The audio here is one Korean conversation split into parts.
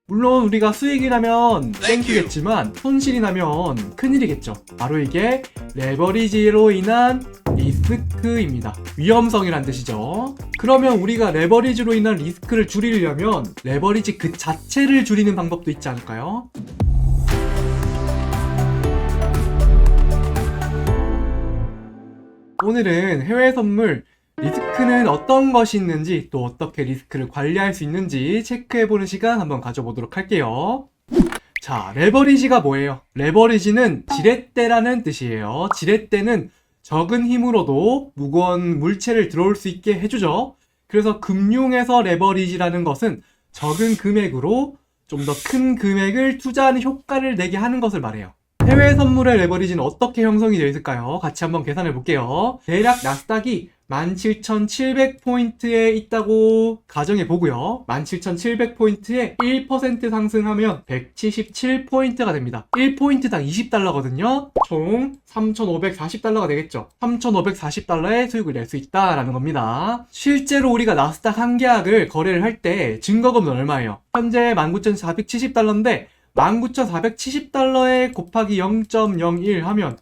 물론 우리가 수익이 나면 땡큐겠지만 손실이 나면 큰일이겠죠. 바로 이게 레버리지로 인한 리스크입니다. 위험성이란 뜻이죠. 그러면 우리가 레버리지로 인한 리스크를 줄이려면 레버리지 그 자체를 줄이는 방법도 있지 않을까요? 오늘은 해외 선물 리스크는 어떤 것이 있는지, 또 어떻게 리스크를 관리할 수 있는지 체크해보는 시간 한번 가져보도록 할게요. 자, 레버리지가 뭐예요? 레버리지는 지렛대라는 뜻이에요. 지렛대는 적은 힘으로도 무거운 물체를 들어올 수 있게 해주죠. 그래서 금융에서 레버리지라는 것은 적은 금액으로 좀 더 큰 금액을 투자하는 효과를 내게 하는 것을 말해요. 해외 선물의 레버리지는 어떻게 형성이 되어 있을까요? 같이 한번 계산해 볼게요. 대략 나스닥이 17,700포인트에 있다고 가정해 보고요. 17,700포인트에 1% 상승하면 177포인트가 됩니다. 1포인트당 20달러거든요. 총 3,540달러가 되겠죠. 3,540달러의 수익을 낼 수 있다라는 겁니다. 실제로 우리가 나스닥 한 계약을 거래를 할 때 증거금은 얼마예요? 현재 19,470달러인데 19,470달러에 곱하기 0.01 하면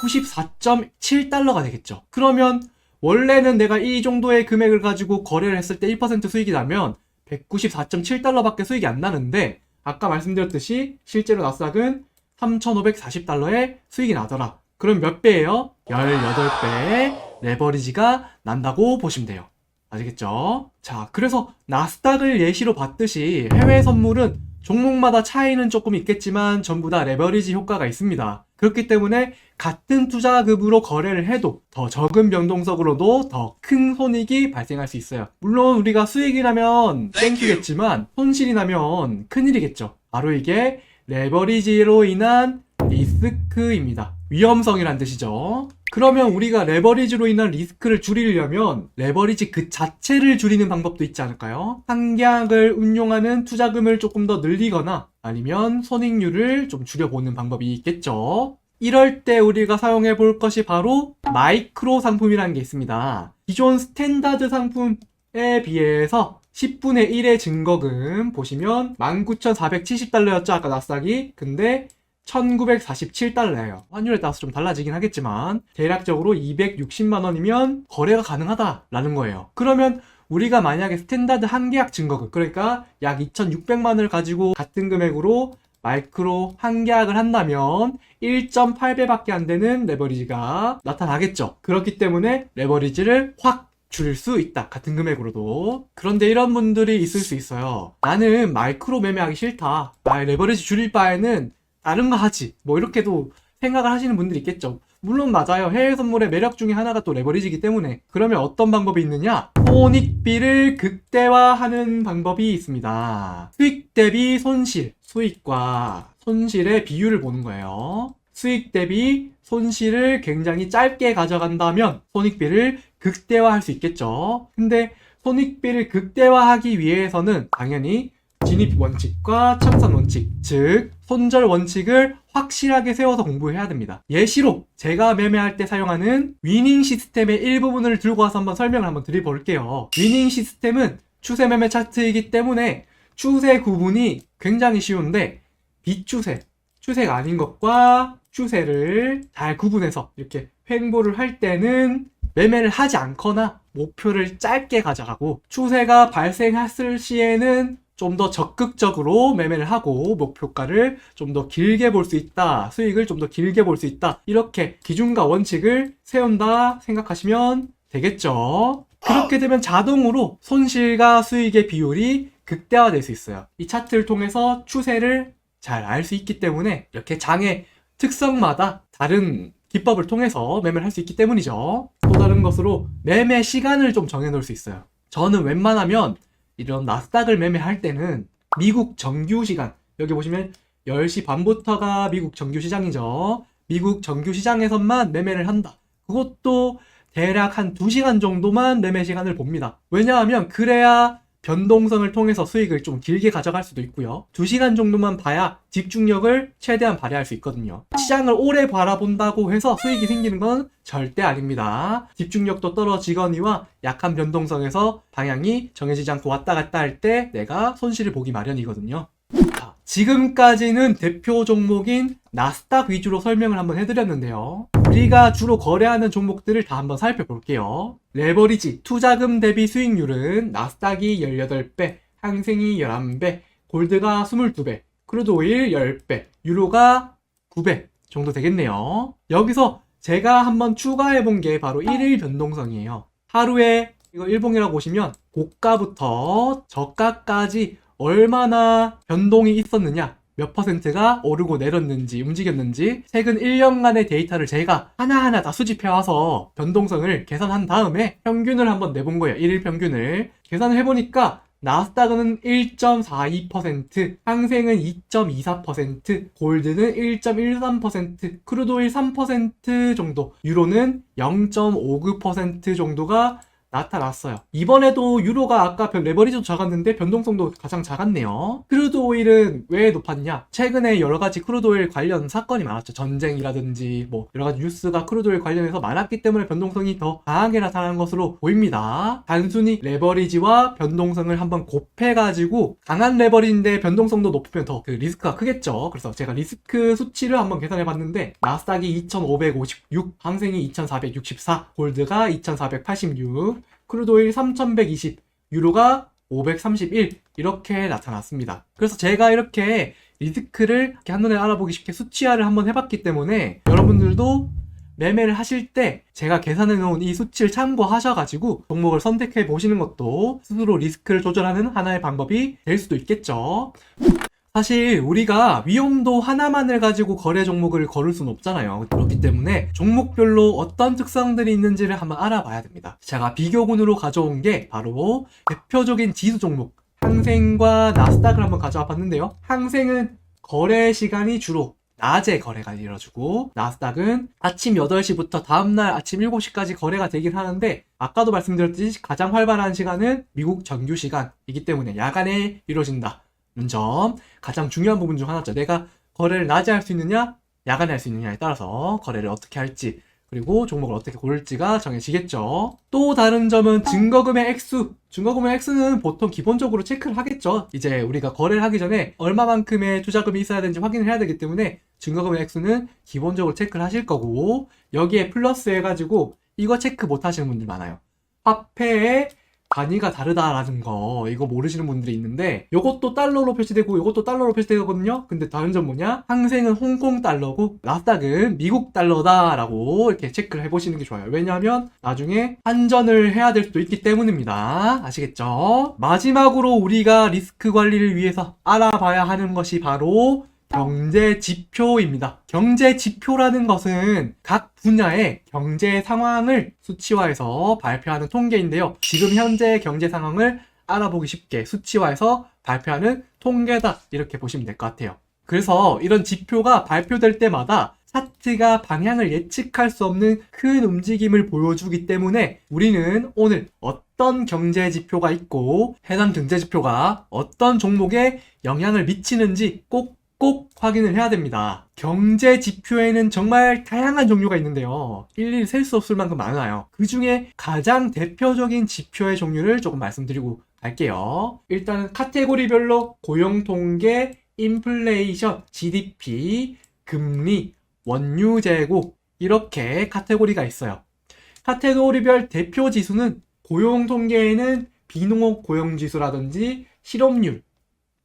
194.7달러가 되겠죠. 그러면 원래는 내가 이 정도의 금액을 가지고 거래를 했을 때 1% 수익이 나면 194.7달러밖에 수익이 안 나는데, 아까 말씀드렸듯이 실제로 나스닥은 3,540달러의 수익이 나더라. 그럼 몇 배예요? 18배의 레버리지가 난다고 보시면 돼요. 아시겠죠? 자, 그래서 나스닥을 예시로 봤듯이 해외 선물은 종목마다 차이는 조금 있겠지만 전부 다 레버리지 효과가 있습니다. 그렇기 때문에 같은 투자급으로 거래를 해도 더 적은 변동성으로도 더 큰 손익이 발생할 수 있어요. 물론 우리가 수익이 나면 땡큐겠지만 손실이 나면 큰일이겠죠. 바로 이게 레버리지로 인한 리스크입니다. 위험성이란 뜻이죠. 그러면 우리가 레버리지로 인한 리스크를 줄이려면 레버리지 그 자체를 줄이는 방법도 있지 않을까요? 한 계약을 운용하는 투자금을 조금 더 늘리거나 아니면 손익률을 좀 줄여보는 방법이 있겠죠. 이럴 때 우리가 사용해 볼 것이 바로 마이크로 상품이라는 게 있습니다. 기존 스탠다드 상품에 비해서 10분의 1의 증거금 보시면 19,470달러였죠, 아까 나스닥이. 근데 1947달러예요. 환율에 따라서 좀 달라지긴 하겠지만 대략적으로 260만 원이면 거래가 가능하다라는 거예요. 그러면 우리가 만약에 스탠다드 한 계약 증거금, 그러니까 약 2,600만 원을 가지고 같은 금액으로 마이크로 한 계약을 한다면 1.8배밖에 안 되는 레버리지가 나타나겠죠. 그렇기 때문에 레버리지를 확 줄일 수 있다. 같은 금액으로도. 그런데 이런 분들이 있을 수 있어요. 나는 마이크로 매매하기 싫다. 레버리지 줄일 바에는 다른 거 하지. 뭐 이렇게도 생각을 하시는 분들이 있겠죠. 물론 맞아요. 해외 선물의 매력 중에 하나가 또 레버리지이기 때문에. 그러면 어떤 방법이 있느냐? 손익비를 극대화하는 방법이 있습니다. 수익 대비 손실, 수익과 손실의 비율을 보는 거예요. 수익 대비 손실을 굉장히 짧게 가져간다면 손익비를 극대화할 수 있겠죠. 근데 손익비를 극대화하기 위해서는 당연히 진입 원칙과 참선 원칙, 즉 손절 원칙을 확실하게 세워서 공부해야 됩니다. 예시로 제가 매매할 때 사용하는 위닝 시스템의 일부분을 들고 와서 한번 설명을 한번 드려볼게요. 위닝 시스템은 추세 매매 차트이기 때문에 추세 구분이 굉장히 쉬운데, 비추세, 추세가 아닌 것과 추세를 잘 구분해서 이렇게 횡보를 할 때는 매매를 하지 않거나 목표를 짧게 가져가고, 추세가 발생했을 시에는 좀 더 적극적으로 매매를 하고 목표가를 좀 더 길게 볼 수 있다. 수익을 좀 더 길게 볼 수 있다. 이렇게 기준과 원칙을 세운다 생각하시면 되겠죠. 그렇게 되면 자동으로 손실과 수익의 비율이 극대화될 수 있어요. 이 차트를 통해서 추세를 잘 알 수 있기 때문에 이렇게 장의 특성마다 다른 기법을 통해서 매매를 할 수 있기 때문이죠. 또 다른 것으로 매매 시간을 좀 정해 놓을 수 있어요. 저는 웬만하면 이런 나스닥을 매매할 때는 미국 정규 시간, 여기 보시면 10시 반부터가 미국 정규 시장이죠. 미국 정규 시장에서만 매매를 한다. 그것도 대략 한 2시간 정도만 매매 시간을 봅니다. 왜냐하면 그래야 변동성을 통해서 수익을 좀 길게 가져갈 수도 있고요. 2시간 정도만 봐야 집중력을 최대한 발휘할 수 있거든요. 시장을 오래 바라본다고 해서 수익이 생기는 건 절대 아닙니다. 집중력도 떨어지거니와 약한 변동성에서 방향이 정해지지 않고 왔다 갔다 할 때 내가 손실을 보기 마련이거든요. 자, 지금까지는 대표 종목인 나스닥 위주로 설명을 한번 해드렸는데요. 우리가 주로 거래하는 종목들을 다 한번 살펴볼게요. 레버리지, 투자금 대비 수익률은 나스닥이 18배, 항생이 11배, 골드가 22배, 크루드 오일 10배, 유로가 9배 정도 되겠네요. 여기서 제가 한번 추가해본 게 바로 1일 변동성이에요. 하루에 이거 일봉이라고 보시면 고가부터 저가까지 얼마나 변동이 있었느냐, 몇 퍼센트가 오르고 내렸는지 움직였는지 최근 1년간의 데이터를 제가 하나하나 다 수집해와서 변동성을 계산한 다음에 평균을 한번 내본 거예요. 1일 평균을 계산을 해보니까 나스닥은 1.42%, 항생은 2.24%, 골드는 1.13%, 크루드오일 3% 정도, 유로는 0.59% 정도가 나타났어요. 이번에도 유로가 아까 레버리지도 작았는데 변동성도 가장 작았네요. 크루드 오일은 왜 높았냐? 최근에 여러가지 크루드 오일 관련 사건이 많았죠. 전쟁이라든지 뭐 여러가지 뉴스가 크루드 오일 관련해서 많았기 때문에 변동성이 더 강하게 나타난 것으로 보입니다. 단순히 레버리지와 변동성을 한번 곱해가지고 강한 레버리인데 변동성도 높으면 더 그 리스크가 크겠죠. 그래서 제가 리스크 수치를 한번 계산해봤는데 나스닥이 2556, 항생이 2464, 골드가 2486, 크루드오일 3120, 유로가 531 이렇게 나타났습니다. 그래서 제가 이렇게 리스크를 이렇게 한눈에 알아보기 쉽게 수치화를 한번 해봤기 때문에 여러분들도 매매를 하실 때 제가 계산해 놓은 이 수치를 참고하셔가지고 종목을 선택해 보시는 것도 스스로 리스크를 조절하는 하나의 방법이 될 수도 있겠죠. 사실 우리가 위험도 하나만을 가지고 거래 종목을 거를 수는 없잖아요. 그렇기 때문에 종목별로 어떤 특성들이 있는지를 한번 알아봐야 됩니다. 제가 비교군으로 가져온 게 바로 대표적인 지수 종목 항생과 나스닥을 한번 가져와 봤는데요. 항생은 거래 시간이 주로 낮에 거래가 이루어지고 나스닥은 아침 8시부터 다음날 아침 7시까지 거래가 되긴 하는데 아까도 말씀드렸듯이 가장 활발한 시간은 미국 정규 시간이기 때문에 야간에 이루어진다. 점 가장 중요한 부분 중 하나죠. 내가 거래를 낮에 할 수 있느냐 야간에 할 수 있느냐에 따라서 거래를 어떻게 할지 그리고 종목을 어떻게 고를지가 정해지겠죠. 또 다른 점은 증거금의 액수. 증거금의 액수는 보통 기본적으로 체크를 하겠죠. 이제 우리가 거래를 하기 전에 얼마만큼의 투자금이 있어야 되는지 확인을 해야 되기 때문에 증거금의 액수는 기본적으로 체크를 하실 거고 여기에 플러스 해가지고 이거 체크 못 하시는 분들 많아요. 화폐의 단위가 다르다라는 거 이거 모르시는 분들이 있는데 요것도 달러로 표시되고 요것도 달러로 표시되거든요. 근데 다른 점 뭐냐? 항생은 홍콩 달러고 나스닥은 미국 달러다라고 이렇게 체크를 해보시는 게 좋아요. 왜냐하면 나중에 환전을 해야 될 수도 있기 때문입니다. 아시겠죠? 마지막으로 우리가 리스크 관리를 위해서 알아봐야 하는 것이 바로 경제 지표입니다. 경제 지표라는 것은 각 분야의 경제 상황을 수치화해서 발표하는 통계인데요. 지금 현재 경제 상황을 알아보기 쉽게 수치화해서 발표하는 통계다 이렇게 보시면 될 것 같아요. 그래서 이런 지표가 발표될 때마다 차트가 방향을 예측할 수 없는 큰 움직임을 보여주기 때문에 우리는 오늘 어떤 경제 지표가 있고 해당 경제 지표가 어떤 종목에 영향을 미치는지 꼭 확인을 해야 됩니다. 경제 지표에는 정말 다양한 종류가 있는데요. 일일이 셀 수 없을 만큼 많아요. 그 중에 가장 대표적인 지표의 종류를 조금 말씀드리고 갈게요. 일단은 카테고리별로 고용통계, 인플레이션, GDP, 금리, 원유 재고 이렇게 카테고리가 있어요. 카테고리별 대표 지수는 고용통계에는 비농업 고용지수라든지 실업률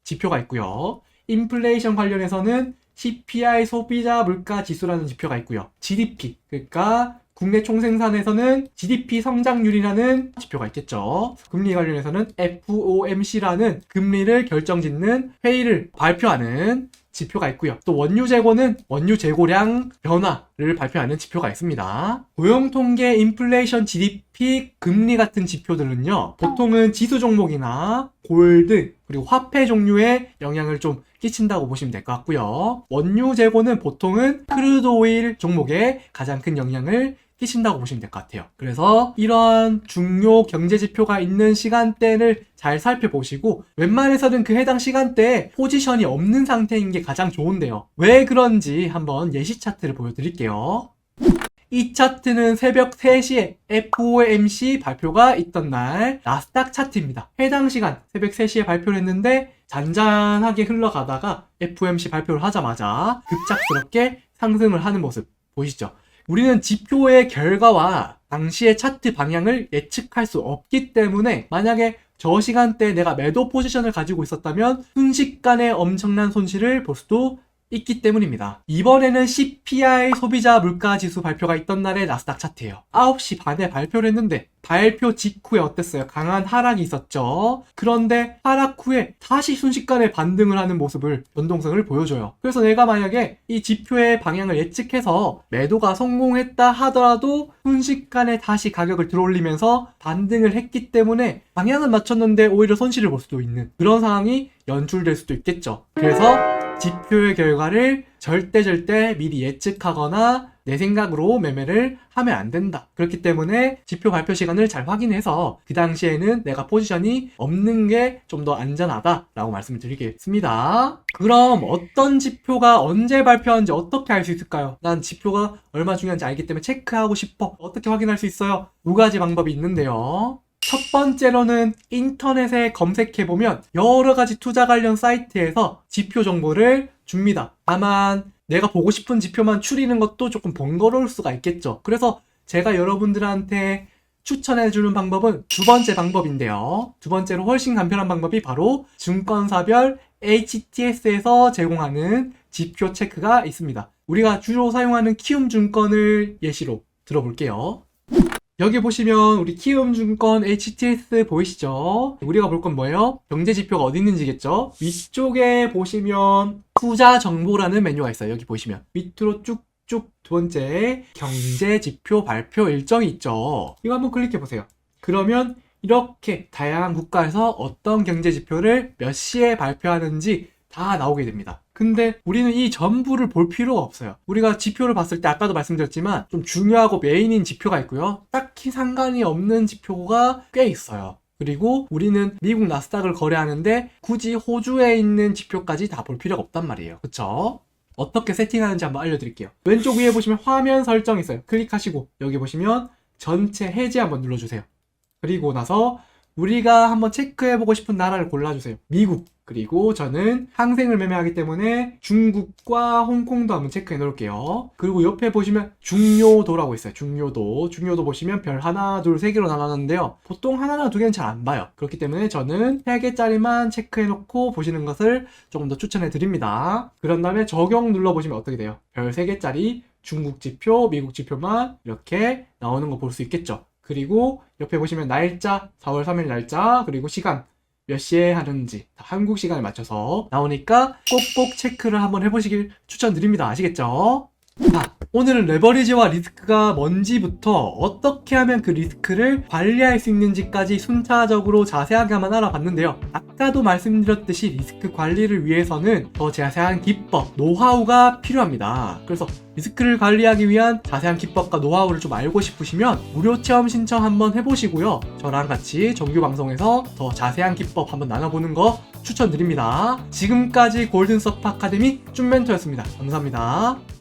지표가 있고요. 인플레이션 관련해서는 CPI 소비자 물가 지수라는 지표가 있고요. GDP, 그러니까 국내 총생산에서는 GDP 성장률이라는 지표가 있겠죠. 금리 관련해서는 FOMC라는 금리를 결정짓는 회의를 발표하는 지표가 있고요. 또 원유 재고는 원유 재고량 변화를 발표하는 지표가 있습니다. 고용통계, 인플레이션, GDP, 금리 같은 지표들은요. 보통은 지수 종목이나 골드 그리고 화폐 종류에 영향을 좀 끼친다고 보시면 될 것 같고요. 원유 재고는 보통은 크루드 오일 종목에 가장 큰 영향을 끼친다고 보시면 될 것 같아요. 그래서 이런 중요 경제 지표가 있는 시간대를 잘 살펴보시고 웬만해서는 그 해당 시간대에 포지션이 없는 상태인 게 가장 좋은데요. 왜 그런지 한번 예시 차트를 보여드릴게요. 이 차트는 새벽 3시에 FOMC 발표가 있던 날 나스닥 차트입니다. 해당 시간 새벽 3시에 발표를 했는데 잔잔하게 흘러가다가 FOMC 발표를 하자마자 급작스럽게 상승을 하는 모습 보이시죠? 우리는 지표의 결과와 당시의 차트 방향을 예측할 수 없기 때문에 만약에 저 시간대에 내가 매도 포지션을 가지고 있었다면 순식간에 엄청난 손실을 볼 수도 있기 때문입니다. 이번에는 CPI 소비자 물가 지수 발표가 있던 날의 나스닥 차트예요. 9시 반에 발표를 했는데 발표 직후에 어땠어요? 강한 하락이 있었죠. 그런데 하락 후에 다시 순식간에 반등을 하는 모습을 변동성을 보여줘요. 그래서 내가 만약에 이 지표의 방향을 예측해서 매도가 성공했다 하더라도 순식간에 다시 가격을 들어올리면서 반등을 했기 때문에 방향은 맞췄는데 오히려 손실을 볼 수도 있는 그런 상황이 연출될 수도 있겠죠. 그래서 지표의 결과를 절대 미리 예측하거나 내 생각으로 매매를 하면 안 된다. 그렇기 때문에 지표 발표 시간을 잘 확인해서 그 당시에는 내가 포지션이 없는 게 좀 더 안전하다라고 말씀을 드리겠습니다. 그럼 어떤 지표가 언제 발표하는지 어떻게 알 수 있을까요? 난 지표가 얼마나 중요한지 알기 때문에 체크하고 싶어. 어떻게 확인할 수 있어요? 두 가지 방법이 있는데요. 첫 번째로는 인터넷에 검색해보면 여러 가지 투자 관련 사이트에서 지표 정보를 줍니다. 다만 내가 보고 싶은 지표만 추리는 것도 조금 번거로울 수가 있겠죠. 그래서 제가 여러분들한테 추천해주는 방법은 두 번째 방법인데요. 두 번째로 훨씬 간편한 방법이 바로 증권사별 HTS에서 제공하는 지표 체크가 있습니다. 우리가 주로 사용하는 키움증권을 예시로 들어볼게요. 여기 보시면 우리 키움증권 HTS 보이시죠? 우리가 볼 건 뭐예요? 경제지표가 어디 있는지겠죠? 위쪽에 보시면 투자정보라는 메뉴가 있어요. 여기 보시면 밑으로 쭉쭉 두 번째 경제지표 발표 일정이 있죠. 이거 한번 클릭해보세요. 그러면 이렇게 다양한 국가에서 어떤 경제지표를 몇 시에 발표하는지 다 나오게 됩니다. 근데 우리는 이 전부를 볼 필요가 없어요. 우리가 지표를 봤을 때 아까도 말씀드렸지만 좀 중요하고 메인인 지표가 있고요. 딱히 상관이 없는 지표가 꽤 있어요. 그리고 우리는 미국 나스닥을 거래하는데 굳이 호주에 있는 지표까지 다 볼 필요가 없단 말이에요. 그쵸? 어떻게 세팅하는지 한번 알려드릴게요. 왼쪽 위에 보시면 화면 설정 있어요. 클릭하시고 여기 보시면 전체 해제 한번 눌러주세요. 그리고 나서 우리가 한번 체크해보고 싶은 나라를 골라주세요. 미국. 그리고 저는 항생을 매매하기 때문에 중국과 홍콩도 한번 체크해 놓을게요. 그리고 옆에 보시면 중요도라고 있어요. 중요도 보시면 별 하나, 둘, 세 개로 나눴는데요. 보통 하나나 두 개는 잘 안 봐요. 그렇기 때문에 저는 3개짜리만 체크해 놓고 보시는 것을 조금 더 추천해 드립니다. 그런 다음에 적용 눌러보시면 어떻게 돼요? 별 3개짜리 중국 지표, 미국 지표만 이렇게 나오는 거 볼 수 있겠죠. 그리고 옆에 보시면 날짜, 4월 3일 날짜, 그리고 시간 몇 시에 하는지 다 한국 시간에 맞춰서 나오니까 꼭꼭 체크를 한번 해보시길 추천드립니다. 아시겠죠? 자, 오늘은 레버리지와 리스크가 뭔지부터 어떻게 하면 그 리스크를 관리할 수 있는지까지 순차적으로 자세하게 한번 알아봤는데요. 아까도 말씀드렸듯이 리스크 관리를 위해서는 더 자세한 기법, 노하우가 필요합니다. 그래서 리스크를 관리하기 위한 자세한 기법과 노하우를 좀 알고 싶으시면 무료 체험 신청 한번 해보시고요. 저랑 같이 정규 방송에서 더 자세한 기법 한번 나눠보는 거 추천드립니다. 지금까지 골든서프 아카데미 쭌멘토였습니다. 감사합니다.